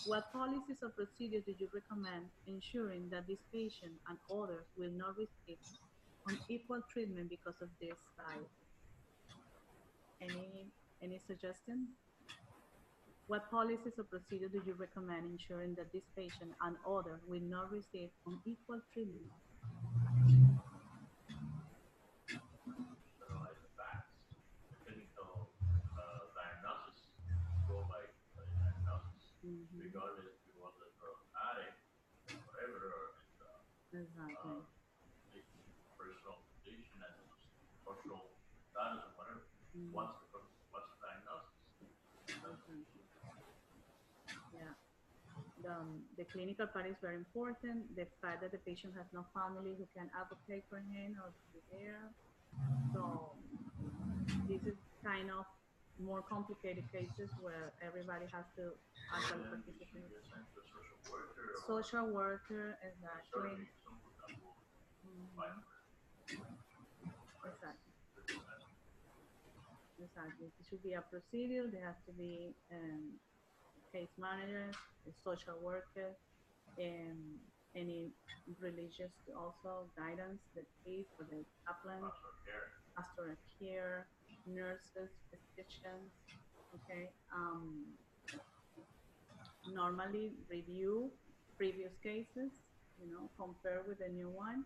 what policies or procedures do you recommend ensuring that this patient and others will not receive unequal treatment because of this bias? Any suggestion? What policies or procedures do you recommend ensuring that this patient and others will not receive unequal treatment? Analyze the facts. The clinical diagnosis go by diagnosis, regardless if it was a drug addict, whatever, or it's Exactly. personal condition and social status or whatever. What's the diagnosis? Yeah. The clinical part is very important. The fact that the patient has no family who can advocate for him or be there. So this is kind of more complicated cases where everybody has to actually participate. Social worker, exactly. Exactly. Exactly. It should be a procedure. There has to be case manager, a social worker, and any religious also guidance, the priest or the chaplain, pastoral care, nurses, physicians. Okay. Normally review previous cases, you know, compare with the new one,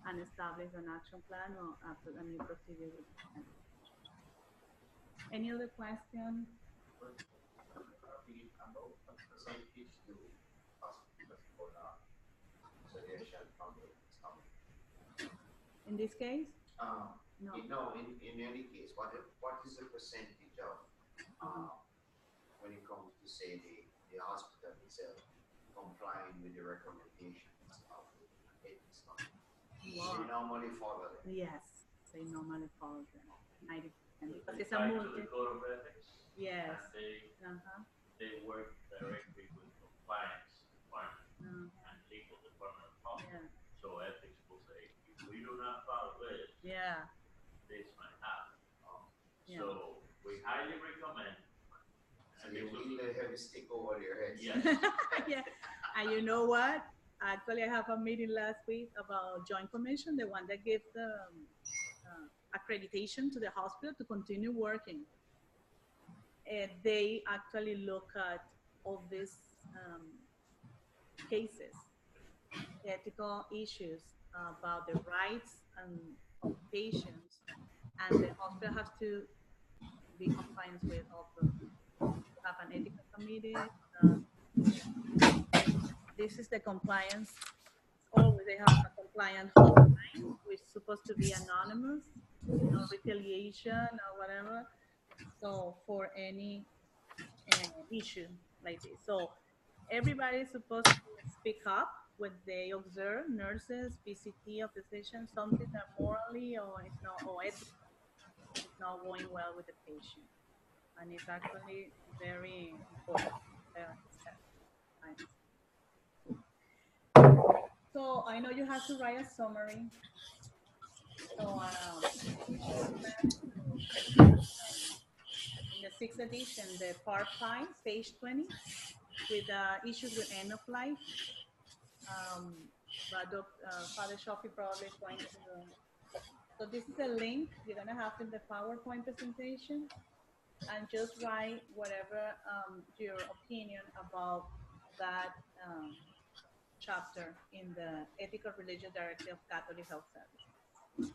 and establish an action plan or a new procedure with them. Any other question? percentage to hospitals or not? Suggestion from the coming. In this case? No. In any case, what is the percentage of when it comes to say the hospital itself complying with the recommendations of the ethics committee? Wow. They normally follow them. Yes, they normally follow them. 90%. Because it's a to multi. the code of ethics. Yes. And they work directly with compliance department and legal department of health. Yeah. So ethics will say, if we do not follow this, this might happen. So we highly recommend. So you lean the heavy stick over your head. Yes. Yeah. And you know what? Actually, I have a meeting last week about Joint Commission, the one that gives the accreditation to the hospital to continue working. They actually look at all these cases, ethical issues about the rights of patients, and the hospital has to be compliant with all of them. Have an ethical committee. This is the compliance. Always they have a compliant hotline, which is supposed to be anonymous, no retaliation or whatever. So for any issue like this, so everybody is supposed to speak up when they observe nurses, PCT, or physicians, something that morally or it's not or ethically it's not going well with the patient, and it's actually very important. So I know you have to write a summary. So in the 6th edition, the part 5, page 20, with issues with end of life. But Father Shofi probably is going to. So this is a link you're going to have in the PowerPoint presentation, and just write whatever your opinion about that chapter in the Ethical Religious Directive of Catholic Health Services.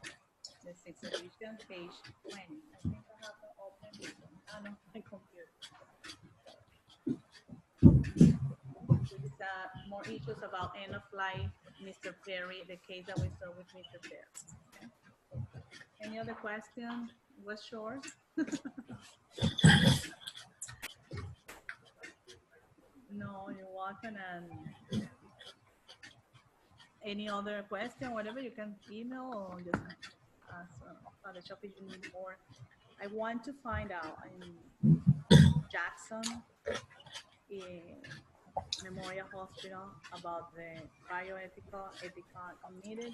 The 6th edition, page 20. I think I have to open this one. Oh, no, my computer. This is more issues about end of life, Mr. Perry, the case that we saw with Mr. Perry. Okay. Any other question? It was short. No, you're welcome. And any other question, whatever, you can email or just ask Father Shop if you need more. I want to find out in Jackson Memorial Hospital about the bioethical committee.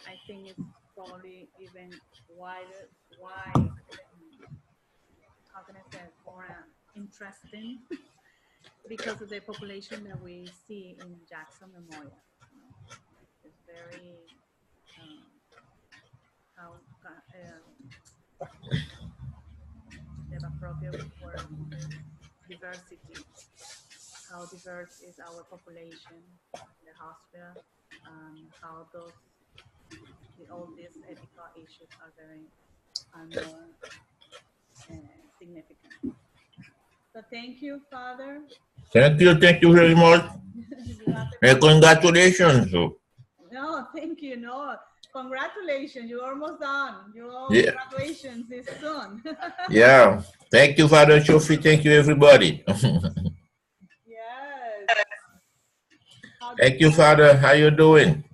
I think it's probably even wide, how can I say, more interesting because of the population that we see in Jackson Memorial. It's very the appropriate word, diversity. How diverse is our population in the hospital, how all these ethical issues are very significant. So thank you, Father. Thank you very much. And congratulations. No, thank you. No, congratulations. You're almost done. Graduations is soon. Yeah. Thank you, Father Shofi. Thank you, everybody. Yes. Thank you, Father. How you doing?